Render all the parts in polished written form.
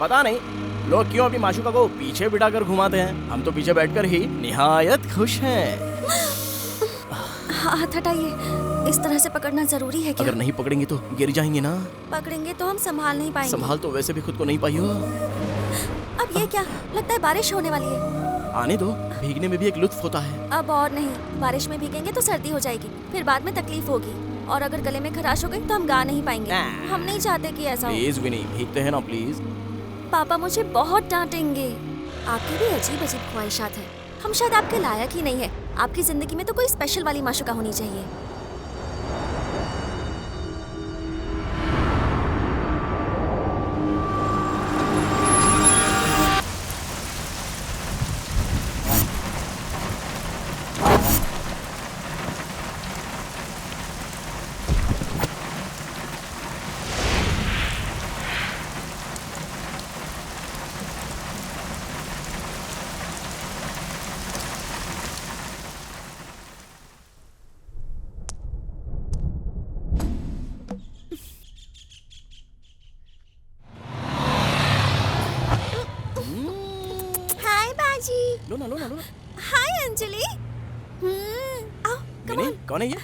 पता नहीं लोग क्यों अपनी माशूका को पीछे बिठाकर घुमाते हैं। हम तो पीछे बैठकर ही निहायत खुश हैं। हाथ हटाइए, इस तरह से पकड़ना जरूरी है क्या? अगर नहीं पकड़ेंगे तो गिर जाएंगे ना। पकड़ेंगे तो हम संभाल नहीं पाएंगे। संभाल तो वैसे भी खुद को नहीं पाई हो। अब ये क्या, लगता है बारिश होने वाली है। आने दो, भीगने में भी एक लुत्फ होता है। अब और नहीं, बारिश में भीगेंगे तो सर्दी हो जाएगी, फिर बाद में तकलीफ होगी, और अगर गले में खराश हो गई तो हम गा नहीं पाएंगे। हम नहीं चाहते कि ऐसा हो। प्लीज विनी, भीगते हैं ना प्लीज। पापा मुझे बहुत डांटेंगे। आपकी भी अजीब अजीब ख्वाहिशात हैं। हम शायद आपके लायक ही नहीं है। आपकी जिंदगी में तो कोई स्पेशल वाली माशूका होनी चाहिए। लो ना, लो ना, लो ना। हाय अंजलि। आओ, विनी, कौन है ये?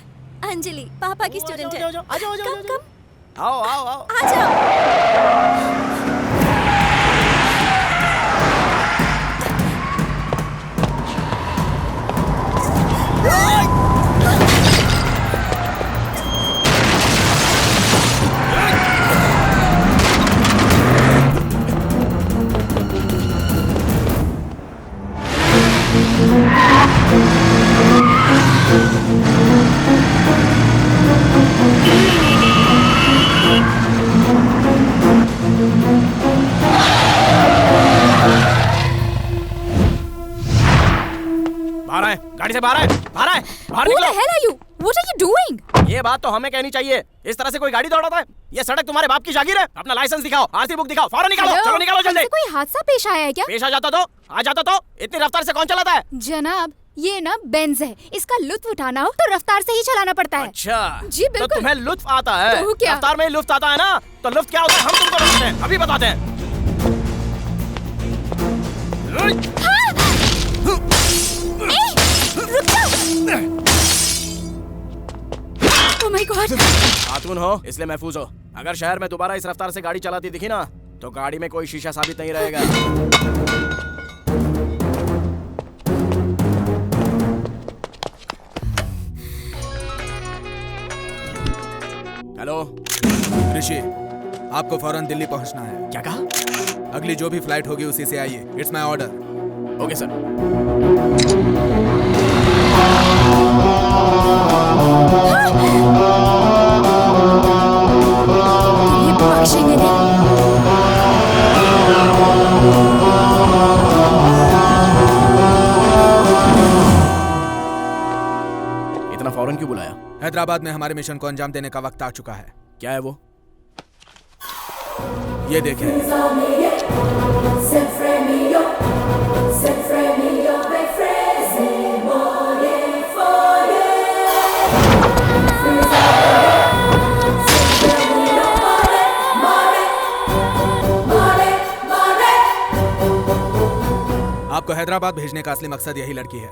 अंजलि पापा की स्टूडेंट है। आ जाओ, आ जाओ, आ जाओ, कम कम आओ, आओ, आओ। आ जाओ। बाहर आए, गाड़ी से बाहर आए, बाहर आए, बाहर Who the निकलो। hell are you? What are you doing? ये बात तो हमें कहनी चाहिए। इस तरह से कोई गाड़ी दौड़ाता है? ये सड़क तुम्हारे बाप की जागीर है। अपना लाइसेंस दिखाओ, आरसी बुक दिखाओ, फौरन निकालो। Hello? चलो निकालो जल्दी। हमसे कोई हादसा पेश आया है क्या? पेश आ जाता तो इतनी रफ्तार से कौन चलाता है? जनाब, ये ना बेंज है, इसका लुत्फ उठाना हो तो रफ्तार से ही चलाना पड़ता है। अच्छा जी, तो बिल्कुल। तुम्हें लुत्फ आता है? तो क्या? रफ्तार में ही लुत्फ आता है ना? तो लुत्फ क्या होता है हम तुमको बताते हैं, अभी बताते हैं। रुक जाओ। Oh my God! खातून हो इसलिए महफूज हो। अगर शहर में दोबारा इस रफ्तार से गाड़ी चलाती दिखी ना तो गाड़ी में कोई शीशा साबित नहीं रहेगा। हेलो ऋषि, आपको फौरन दिल्ली पहुंचना है। क्या कहा? अगली जो भी फ्लाइट होगी उसी से आइए। It's my order. Okay sir. ये बख्शेंगे नहीं। इतना फौरन क्यों बुलाया? हैदराबाद में हमारे मिशन को अंजाम देने का वक्त आ चुका है। क्या है वो? ये देखें। आपको हैदराबाद भेजने का असली मकसद यही लड़की है।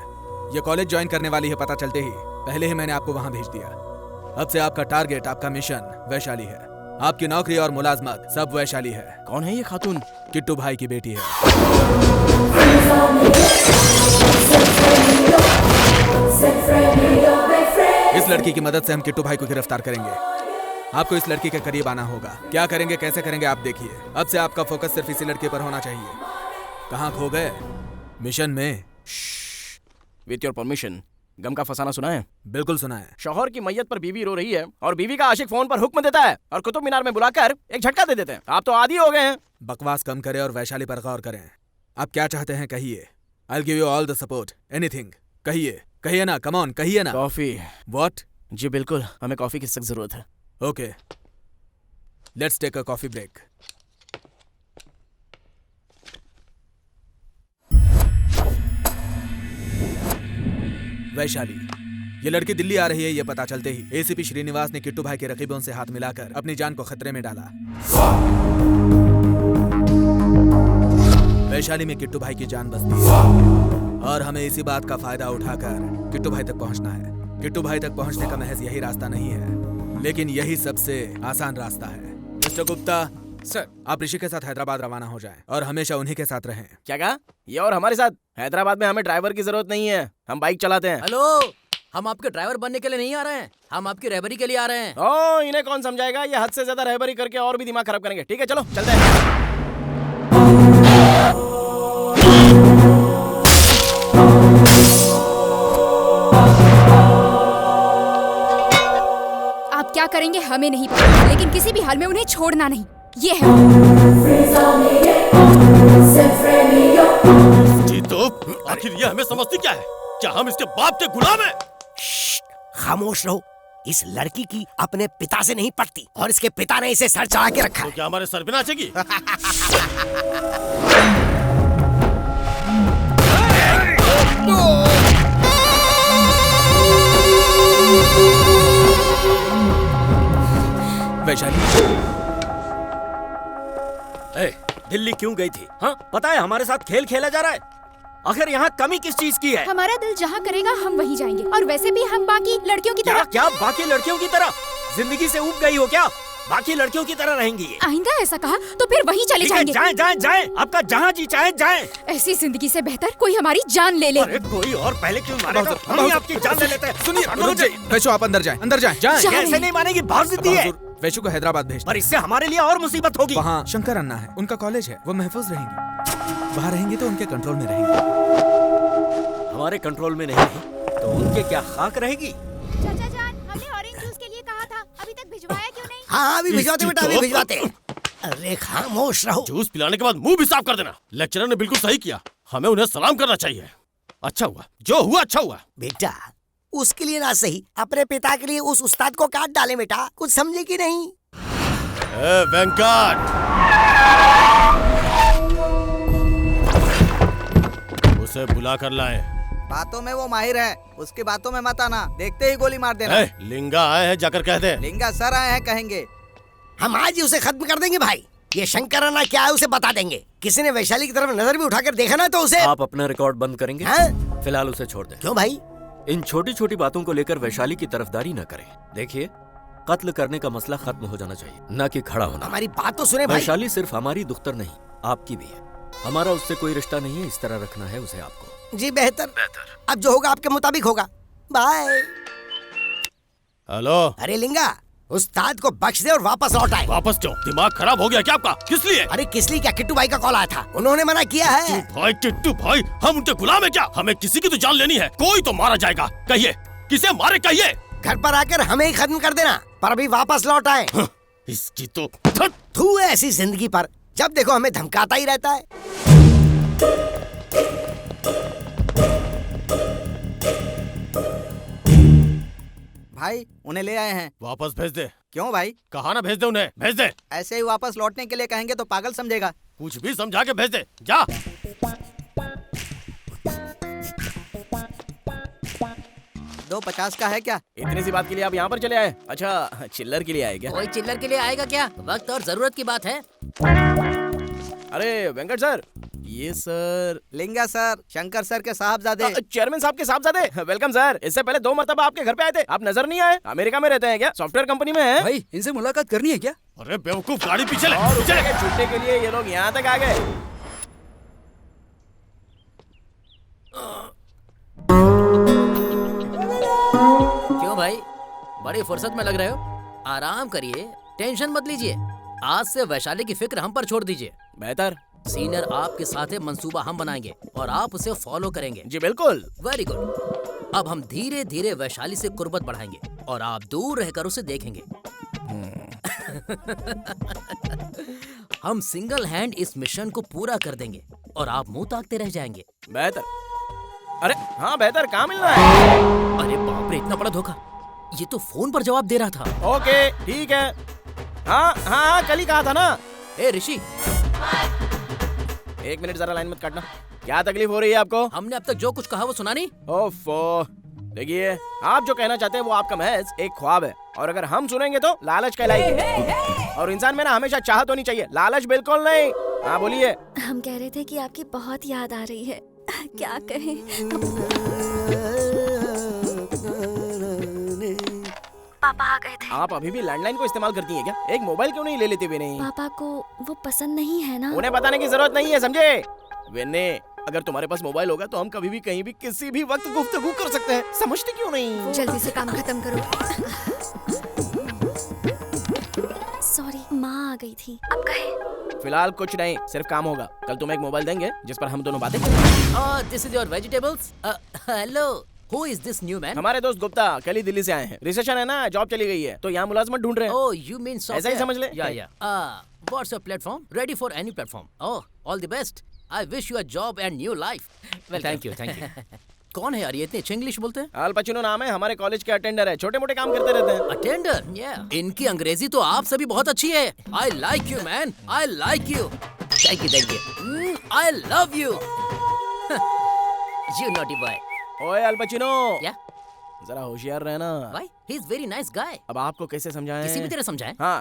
ये कॉलेज ज्वाइन करने वाली है पता चलते ही पहले ही मैंने आपको वहां भेज दिया। अब से आपका टारगेट, आपका मिशन वैशाली है। आपकी नौकरी और मुलाजमत सब वैशाली है। कौन है ये खातून? किट्टू भाई की बेटी है। इस लड़की की मदद से हम किट्टू भाई को गिरफ्तार करेंगे। आपको इस लड़की के करीब आना होगा। क्या करेंगे, कैसे करेंगे आप देखिए। अब से आपका फोकस सिर्फ इसी लड़के पर होना चाहिए। कहाँ खो गए? मिशन में। विथ योर परमिशन, गम का फसाना सुना है? बिल्कुल सुना है। शौहर की मैयत पर बीवी रो रही है और बीवी का आशिक फोन पर हुक्म देता है और कुतुब मीनार में बुलाकर एक झटका दे देते हैं। आप तो आदी हो गए हैं। बकवास कम करें और वैशाली पर गौर करें। आप क्या चाहते हैं कहिए। I'll give you all the support, anything। कहिए, कहिए ना, कम ऑन, कहिए ना। कॉफी। What? जी बिल्कुल, हमें कॉफी की सख्त जरूरत है। Okay, let's take a coffee break। Vaishali, ये लड़की दिल्ली आ रही है ये पता चलते ही एसीपी श्रीनिवास ने किट्टू भाई के रकीबों से हाथ मिलाकर अपनी जान को खतरे में डाला। वैशाली में किट्टू भाई की जान बसती है और हमें इसी बात का फायदा उठाकर किट्टू भाई तक पहुंचना है। किट्टू भाई तक पहुंचने का महज यही रास्ता नहीं है, लेकिन यही सबसे आसान रास्ता है। मिस्टर गुप्ता सर, आप ऋषि के साथ हैदराबाद रवाना हो जाएं और हमेशा उन्हीं के साथ रहें। क्या कहा? ये और हमारे साथ? हैदराबाद में हमें ड्राइवर की जरूरत नहीं है, हम बाइक चलाते हैं। हेलो, हम आपके ड्राइवर बनने के लिए नहीं आ रहे हैं, हम आपकी रहबरी के लिए आ रहे हैं। ओ, इन्हें कौन समझाएगा? ये हद से ज्यादा रहबरी करके और भी दिमाग खराब करेंगे। ठीक है, चलो चलते हैं। आप क्या करेंगे हमें नहीं पता, लेकिन किसी भी हाल में उन्हें छोड़ना नहीं। ये है जी तो आखिर ये हमें समझती क्या है? क्या हम इसके बाप के गुलाम हैं? खामोश रहो। इस लड़की की अपने पिता से नहीं पटती और इसके पिता ने इसे सर चढ़ा के रखा तो है। क्या हमारे सर पे नाचेगी? वैशाली दिल्ली क्यों गई थी? हाँ, पता है हमारे साथ खेल खेला जा रहा है। आखिर यहाँ कमी किस चीज की है? हमारा दिल जहाँ करेगा हम वहीं जाएंगे, और वैसे भी हम बाकी लड़कियों की क्या तरह। क्या बाकी लड़कियों की तरह जिंदगी से ऊब गई हो क्या? बाकी लड़कियों की तरह रहेंगी ये। आइंदा ऐसा कहा तो फिर वहीं चले ठीक है, जाएंगे। जाएं जाएं जाएं, आपका जहाँ जी चाहे जाएं। ऐसी जिंदगी से बेहतर कोई हमारी जान ले ले। अरे कोई और पहले क्यों मारेगा? हम ही आपकी जान ले लेते हैं। सुनिए, वैशु आप अंदर जाएं, अंदर जाएं। जाएं। कैसे नहीं मानेगी? बहुत जिद्दी है। वैशु को हैदराबाद भेज पर इससे हमारे लिए और मुसीबत होगी। वहाँ शंकर अन्ना है, उनका कॉलेज है, वो महफूज रहेंगी। वहाँ रहेंगी तो उनके कंट्रोल में रहेंगी। हमारे कंट्रोल में नहीं तो उनके क्या खाक रहेगी? चाचा जान, हमने ऑरेंज जूस के लिए कहा था, अभी तक भिजवाया क्यों नहीं? हाँ, अभी भिजवाते बेटा, अभी तो- भिजवाते। अरे खामोश रहो। जूस पिलाने के बाद मुंह भी साफ कर देना। लेक्चरर ने बिल्कुल सही किया, हमें उन्हें सलाम करना चाहिए। अच्छा हुआ, जो हुआ अच्छा हुआ। बेटा, उसके लिए ना सही, अपने पिता के लिए उस उस्ताद को काट डाले बेटा। कुछ समझे कि नहीं? वेंकट, उसे बुला कर लाए। बातों में वो माहिर है, उसकी बातों में मत आना, देखते ही गोली मार देना। लिंगा आए हैं, जाकर कह दे। लिंगा सर आए हैं कहेंगे। हम आज ही उसे खत्म कर देंगे भाई। ये शंकर अन्ना क्या है उसे बता देंगे। किसी ने वैशाली की तरफ नजर भी उठाकर देखा ना तो उसे। आप अपना रिकॉर्ड बंद करेंगे? हाँ? फिलहाल उसे छोड़ दें। क्यों भाई? इन छोटी छोटी बातों को लेकर वैशाली की तरफदारी न करें। देखिए, कत्ल करने का मसला खत्म हो जाना चाहिए, न कि खड़ा होना। हमारी बात तो सुने भाई। वैशाली सिर्फ हमारी दुख्तर नहीं, आपकी भी है। हमारा उससे कोई रिश्ता नहीं है, इस तरह रखना है उसे आपको। जी बेहतर। अब जो होगा आपके मुताबिक होगा। बाय। हेलो। अरे लिंगा, उस्ताद को बख्श दे और वापस लौट आए। वापस क्यों? दिमाग खराब हो गया क्या आपका? किस लिए? अरे किस लिए क्या, किट्टू भाई का कॉल आया था, उन्होंने मना किया है। टिट्टू भाई, हम उनके गुलाम है क्या? हमें किसी की तो जान लेनी है, कोई तो मारा जाएगा। कहिए, किसे मारे कहिए? घर पर आकर हमें ही खत्म कर देना, पर अभी वापस लौट आए। इसकी तो थू है ऐसी जिंदगी पर, जब देखो हमें धमकाता ही रहता है। भाई उन्हें ले आए हैं। वापस भेज दे। क्यों भाई? कहा ना भेज दे उन्हें, भेज दे। ऐसे ही वापस लौटने के लिए कहेंगे तो पागल समझेगा। कुछ भी समझा के भेज दे, जा। 250 का है क्या? इतनी सी बात के लिए आप यहाँ पर चले आए? अच्छा, चिल्लर के लिए आए क्या? कोई चिल्लर के लिए आएगा क्या? वक्त और जरूरत की बात है। अरे वेंकट सर, ये सर लिंगा सर, शंकर सर के साहबजादे। चेयरमैन साहब के साहबजादे। Welcome sir. इससे पहले 2 मरतबा आपके घर पे आए थे, आप नजर नहीं आए। अमेरिका में रहते हैं क्या? सॉफ्टवेयर कंपनी में हैं? भाई, इनसे मुलाकात करनी है क्या? अरे बेवकूफ, गाड़ी पीछे ले, और पीछे ले। छुट्टे के लिए ये लोग यहाँ तक आ गए। क्यों भाई, बड़ी फुर्सत में लग रहे हो? आराम करिए, टेंशन मत लीजिए। आज से वैशाली की फिक्र हम पर छोड़ दीजिए। बेहतर। सीनियर आपके साथ है, मंसूबा हम बनाएंगे और आप उसे फॉलो करेंगे। जी बिल्कुल। Very good. अब हम धीरे धीरे वैशाली से कुर्बत बढ़ाएंगे और आप दूर रहकर उसे देखेंगे। हम सिंगल हैंड इस मिशन को पूरा कर देंगे और आप मुंह ताकते रह जाएंगे। बेहतर। अरे हाँ बेहतर, कहाँ मिलना है? अरे बाप रे, इतना बड़ा धोखा। ये तो फोन पर जवाब दे रहा था। ओके ठीक है। हाँ हाँ हाँ, कल ही कहा था ना। ए ऋषि, 1 मिनट जरा लाइन मत काटना। क्या तकलीफ हो रही है आपको? हमने अब तक जो कुछ कहा वो सुना नहीं। ओफो, देखिए आप जो कहना चाहते हैं वो आपका महज एक ख्वाब है, और अगर हम सुनेंगे तो लालच कहलाएगी। और इंसान में ना हमेशा चाहत होनी चाहिए, लालच बिल्कुल नहीं। हाँ बोलिए। हम कह रहे थे कि आपकी बहुत याद आ रही है, क्या कहें। पापा आ गए थे। आप अभी भी लैंडलाइन को इस्तेमाल करती हैं क्या? एक मोबाइल क्यों नहीं ले लेते विनय? पापा को वो पसंद नहीं है ना। उन्हें बताने की जरूरत नहीं है, समझे विनय? अगर तुम्हारे पास मोबाइल होगा तो हम कभी भी कहीं भी किसी भी वक्त गुफ्तगू कर सकते हैं, समझते क्यों नहीं? जल्दी से काम खत्म करो। सॉरी, माँ आ गई थी। अब कहे। फिलहाल कुछ नहीं, सिर्फ काम होगा। कल तुम्हें एक मोबाइल देंगे जिस पर हम दोनों बातें करेंगे। This is your vegetables. Hello, who is this new man? हमारे दोस्त गुप्ता कल ही दिल्ली से आए हैं। रिसेशन है ना, जॉब चली गई है तो यहाँ मुलाजमत ढूंढ रहे हैं। Oh, you mean software? ऐसा ही समझ ले। Yeah. What's your platform? Ready for any platform. Oh, all the best. I wish you a job and new life. Well, thank you. कौन है यार ये इतने अच्छे इंग्लिश बोलते हैं? अल पचिनो नाम है, हमारे कॉलेज के अटेंडर है, छोटे मोटे काम करते रहते हैं। अटेंडर? Yeah. इनकी अंग्रेजी तो आप सभी बहुत अच्छी है। I like you, man. I like you. Thank you. I love you. You naughty boy. ओए अल पचिनो। Yeah. जरा होशियार रहना। Why? He's very nice guy. अब आपको कैसे समझाएं? किसी भी तरह समझाए? हाँ,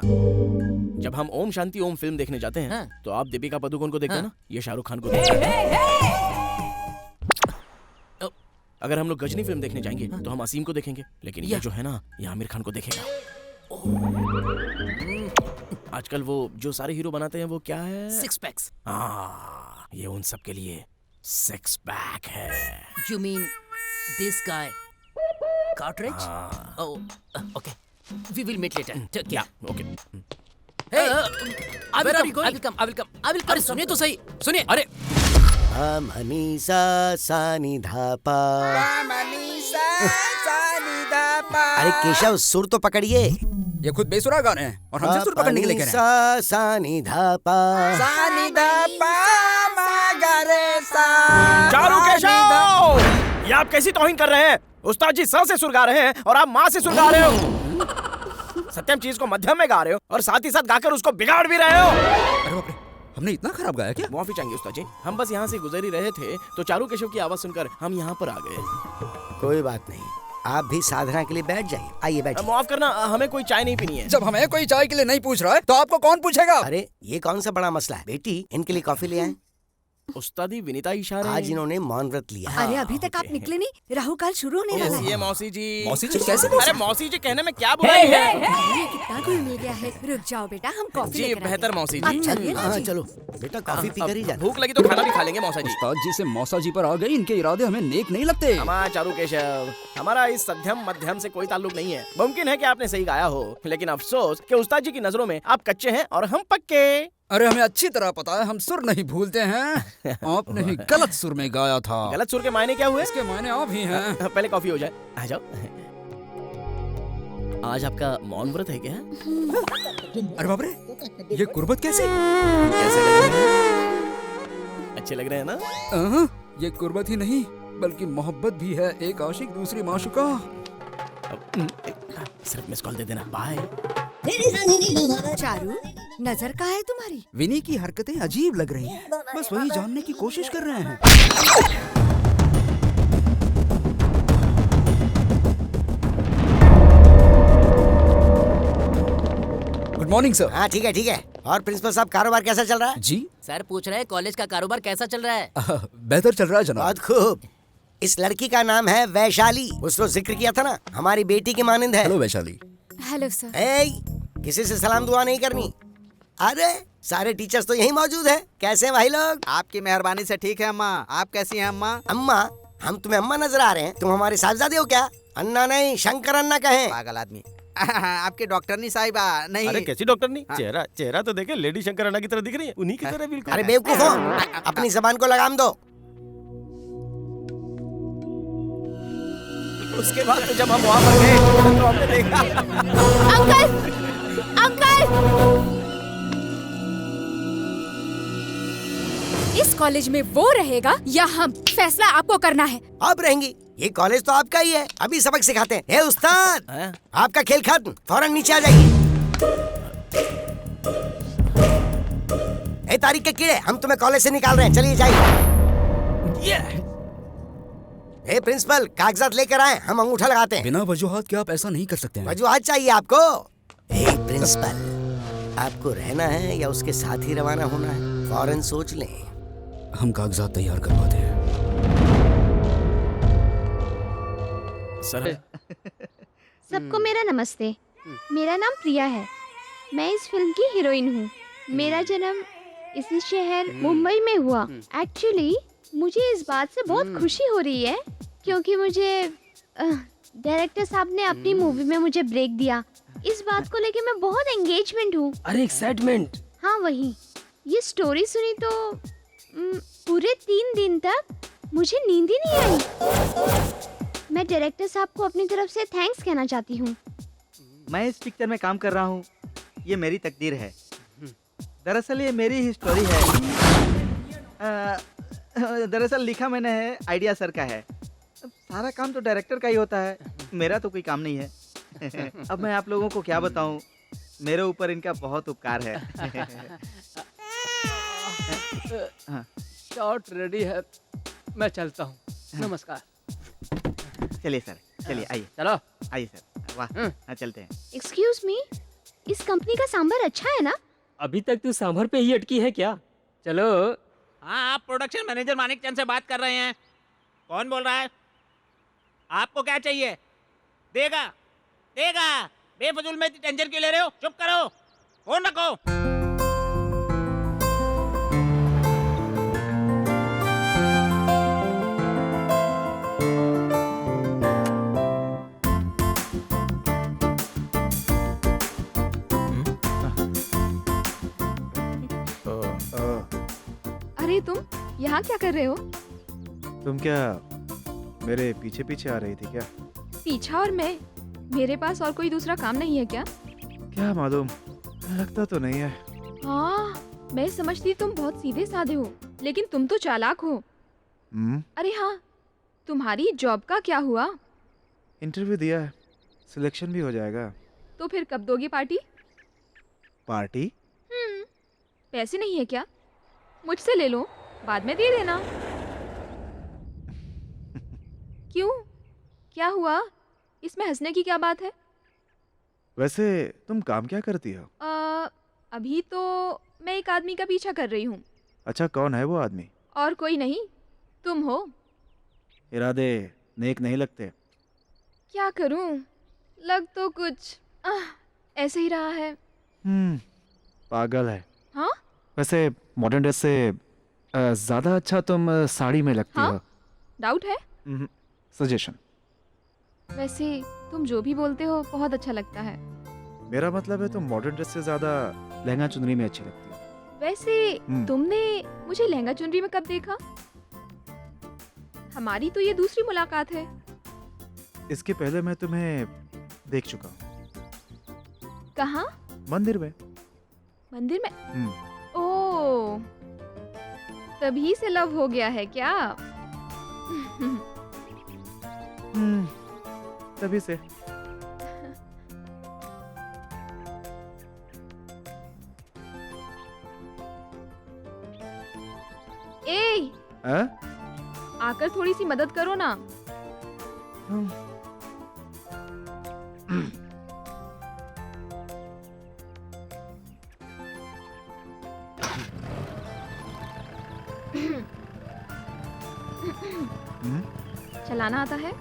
जब हम ओम शांति ओम फिल्म देखने जाते हैं हाँ। तो आप दीपिका पादुकोण को देखते हैं ना, ये शाहरुख खान को देखते हैं। अगर हम लोग गजनी फिल्म देखने जाएंगे तो हम असीम को देखेंगे, लेकिन ये जो है ना, ये आमिर खान को देखेगा। आजकल वो जो सारे हीरो बनाते हैं वो क्या है? Six packs. हाँ, ये उन सब के लिए सिक्स पैक है। You mean this guy? Cartridge? Oh, okay. We will meet later. Take care. Okay. Hey, I will come. अरे सुनिए तो सही, सुनिए। अरे मनीषा सानी धापा। अरे केशव, सुर तो पकड़िए। ये खुद बेसुरा गा रहे हैं और हमसे सुर पकड़ने के लिए कह रहे हैं। सानी धापा। चारू केशव, ये आप कैसी तौहीन कर रहे हैं? उस्ताद जी स से सुर गा रहे हैं और आप माँ से सुर गा रहे हो। सत्यम चीज को मध्यम में गा रहे हो और साथ ही साथ गाकर उसको बिगाड़ भी रहे हो। अरे बाप रे, हमने इतना खराब गाया क्या? माफी चाहेंगे उस्ताद जी, हम बस यहाँ से गुजर ही रहे थे तो चारू केशव की आवाज सुनकर हम यहाँ पर आ गए। कोई बात नहीं, आप भी साधना के लिए बैठ जाइए। आइए बैठिए। माफ करना, हमें कोई चाय नहीं पीनी है। जब हमें कोई चाय के लिए नहीं पूछ रहा है तो आपको कौन पूछेगा? अरे ये कौन सा बड़ा मसला है बेटी, इनके लिए कॉफी ले आए। उस्तादी विनीता इशारे। आज इन्होंने मौन व्रत लिया। अरे अभी तक आप निकले नहीं, राहु काल शुरू होने वाला है। ये मौसी जी। मौसी जी कैसे? अरे मौसी जी कहने में क्या बुराई है? ये कितना घुल मिल गया है। रुक जाओ बेटा, हम कॉफी जी लेकर आते हैं। बेहतर मौसी आप जी। चलिए ना हाँ जी। चलो बेटा, कॉफी पीकर ही जाना। भूख लगी तो खाना भी खा लेंगे मौसा जी। उस्ताद जी से मौसा जी पर आ गई, इनके इरादे हमें नेक नहीं लगते। हमारा चारू केशव, हमारा इस सध्यम मध्यम से कोई ताल्लुक नहीं है। मुमकिन है कि आपने सही गाया हो, लेकिन अफसोस कि उस्ताद जी की नजरों में आप कच्चे हैं और हम पक्के। अरे हमें अच्छी तरह पता है, हम सुर नहीं भूलते हैं। आपने ही गलत सुर में गाया था। गलत सुर के मायने क्या हुए? इसके मायने आप ही हैं। पहले कॉफी हो जाए, आ जाओ। आज आपका मौन व्रत है क्या? अरे बाप रे, ये कुर्बत कैसे? कैसे लग रहे हैं? अच्छे लग रहे हैं ना? ये कुर्बत ही नहीं बल्कि मोहब्बत भी है। एक आशिक दूसरी माशुका। सिर्फ मिस कॉल दे देना। बाय। चारू, नजर कहाँ है तुम्हारी? विनी की हरकतें अजीब लग रही हैं, बस वही जानने की कोशिश कर रहे हैं। Good morning sir. हाँ ठीक है। और प्रिंसिपल साहब, कारोबार कैसा चल रहा है? जी सर पूछ रहे हैं कॉलेज का कारोबार कैसा चल रहा है? बेहतर चल रहा है जनाब। बहुत खूब। इस लड़की का नाम है वैशाली। उसको जिक्र किया था ना, हमारी बेटी की मानंद है। हेलो वैशाली। Hello sir. ए, किसी से सलाम दुआ नहीं करनी। अरे सारे टीचर्स तो यही मौजूद है। कैसे हैं भाई लोग? आपकी मेहरबानी से ठीक है अम्मा। आप कैसी हैं अम्मा? अम्मा? हम तुम्हें अम्मा नजर आ रहे हैं? तुम हमारे साहबजादे हो क्या? अन्ना नहीं, शंकर अन्ना कहें। पागल आदमी। आपके डॉक्टरनी साहिबा नहीं। अरे कैसी डॉक्टर नहीं? चेहरा तो देखे, लेडी शंकर अन्ना की तरह दिख रही है, उन्हीं की तरह बिल्कुल। अरे बेवकूफ हो, अपनी जबान को लगाम दो। उसके बाद तो जब हम वहाँ पर गए तो हमने देखा। अंकल! इस कॉलेज में वो रहेगा या हम? फैसला आपको करना है। आप रहेंगी, ये कॉलेज तो आपका ही है। अभी सबक सिखाते हैं। उस्ताद, आपका खेल खत्म, फौरन नीचे आ जाइए। तारीख के कीड़े, हम तुम्हें कॉलेज से निकाल रहे हैं, चलिए जाइए। प्रिंसिपल, कागजात लेकर आए, हम अंगूठा लगाते हैं। बिना वजूहात क्या आप ऐसा नहीं कर सकते हैं? वजूहात चाहिए आपको? प्रिंसिपल, आपको रहना है या उसके साथ ही रवाना होना है? फौरन सोच लें। हम कागजात तैयार करवाते हैं। सर सबको मेरा नमस्ते। मेरा नाम प्रिया है। मैं इस फिल्म की हीरोइन हूँ। मेरा जन्म इसी शहर मुंबई में हुआ। एक्चुअली मुझे इस बात से बहुत खुशी हो रही है क्योंकि मुझे डायरेक्टर साहब ने अपनी मूवी में मुझे ब्रेक दिया। इस बात को लेके मैं बहुत एंगेजमेंट हूँ। अरे एक्साइटमेंट। हाँ वही। ये स्टोरी सुनी तो पूरे 3 दिन तक मुझे नींद ही नहीं आई। मैं डायरेक्टर साहब को अपनी तरफ से थैंक्स कहना चाहती हूँ। मैं इस पिक्चर में काम कर रहा हूँ, ये मेरी तकदीर है। दरअसल ये मेरी ही स्टोरी है। दरअसल लिखा मैंने है, आइडिया सर का है। सारा काम तो डायरेक्टर का ही होता है, मेरा तो कोई काम नहीं है। अब मैं आप लोगों को क्या बताऊं, मेरे ऊपर इनका बहुत उपकार है। शॉट रेडी है, मैं चलता हूँ। नमस्कार। चलिए सर, चलिए आइए। चलो आइए सर। वाह, हाँ चलते हैं। एक्सक्यूज मी, इस कंपनी का सांभर अच्छा है ना? अभी तक तू सांभर पे ही अटकी है क्या? चलो। हाँ, आप प्रोडक्शन मैनेजर मानिक चंद से बात कर रहे हैं। कौन बोल रहा है? आपको क्या चाहिए? देगा देगा, बेफजूल में इतनी टेंशन क्यों ले रहे हो? चुप करो, फोन रखो। अरे तुम यहाँ क्या कर रहे हो? तुम क्या मेरे पीछे पीछे आ रही थी क्या? पीछा और मैं? मेरे पास और कोई दूसरा काम नहीं है क्या? क्या मालूम, लगता तो नहीं है। हाँ, मैं समझती तुम बहुत सीधे साधे हो, लेकिन तुम तो चालाक हो। अरे हाँ, तुम्हारी जॉब का क्या हुआ? इंटरव्यू दिया है, सिलेक्शन भी हो जाएगा। तो फिर कब दोगी पार्टी? पार्टी? पैसे नहीं है क्या? मुझसे ले लो, बाद में दे देना। क्यों, क्या हुआ? इसमें हंसने की क्या बात है? वैसे तुम काम क्या करती हो? अभी तो मैं एक आदमी का पीछा कर रही हूँ। अच्छा, कौन है वो आदमी? और कोई नहीं, तुम हो। इरादे नेक नहीं लगते। क्या करूँ, लग तो कुछ ऐसे ही रहा है। पागल है। हाँ? वैसे मॉडर्न ड्रेस से ज्यादा अच्छा तुम साड़ी में लगती हो। डाउट है? सजेशन। वैसे तुम जो भी बोलते हो बहुत अच्छा लगता है। मेरा मतलब है तुम मॉडर्न ड्रेस से ज्यादा लहंगा चुनरी में अच्छी लगती हो। वैसे तुमने मुझे लहंगा चुनरी में कब देखा? हमारी तो ये दूसरी मुलाकात है। इसके पहले मैं तुम्हें देख चुका हूँ। कहाँ? मंदिर में। मंदिर में? ओह, तभी से लव हो गया है क्या? तभी से। ए, आकर थोड़ी सी मदद करो ना। चलाना आता है?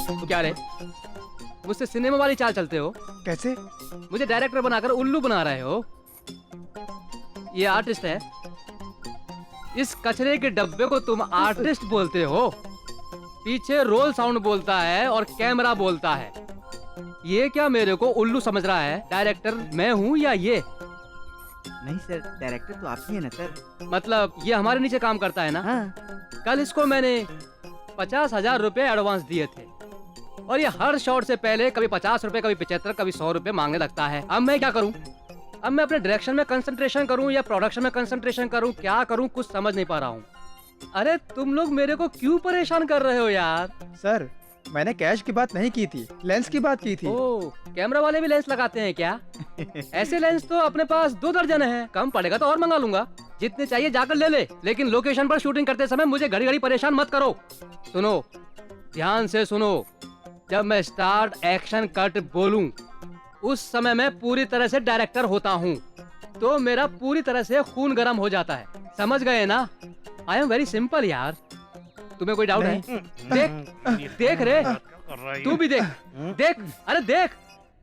तो क्या रे, मुझसे सिनेमा वाली चाल चलते हो? कैसे? मुझे डायरेक्टर बनाकर उल्लू बना रहे हो। ये आर्टिस्ट है, इस कचरे के डब्बे को तुम आर्टिस्ट बोलते हो। पीछे रोल साउंड बोलता है और कैमरा बोलता है। ये क्या मेरे को उल्लू समझ रहा है? डायरेक्टर मैं हूँ या ये? नहीं सर, डायरेक्टर तो आप ही है ना सर। मतलब ये हमारे नीचे काम करता है ना? हाँ। कल इसको मैंने 50,000 रुपए एडवांस दिए थे और ये हर शॉट से पहले कभी 50 रुपए, कभी 75, कभी 100 रुपए मांगने लगता है। अब मैं क्या करूं? अब मैं अपने डायरेक्शन में कंसंट्रेशन करूं या प्रोडक्शन में कंसंट्रेशन करूं? क्या करूं, कुछ समझ नहीं पा रहा हूं। अरे तुम लोग मेरे को क्यों परेशान कर रहे हो यार? सर, मैंने कैश की बात नहीं की थी, लेंस की बात की थी। ओ, कैमरा वाले भी लेंस लगाते हैं क्या? ऐसे लेंस तो अपने पास 2 दर्जन हैं। कम पड़ेगा तो और मंगा लूंगा। जितने चाहिए जाकर ले ले, लेकिन लोकेशन पर शूटिंग करते समय मुझे घड़ी घड़ी परेशान मत करो। सुनो, ध्यान से सुनो। जब मैं स्टार्ट एक्शन कट बोलूं, उस समय मैं पूरी तरह से डायरेक्टर होता हूँ, तो मेरा पूरी तरह से खून गर्म हो जाता है। समझ गए ना? आई एम वेरी सिंपल यार। तुम्हें कोई डाउट है? देख रे, तू भी देख, देख, अरे देख।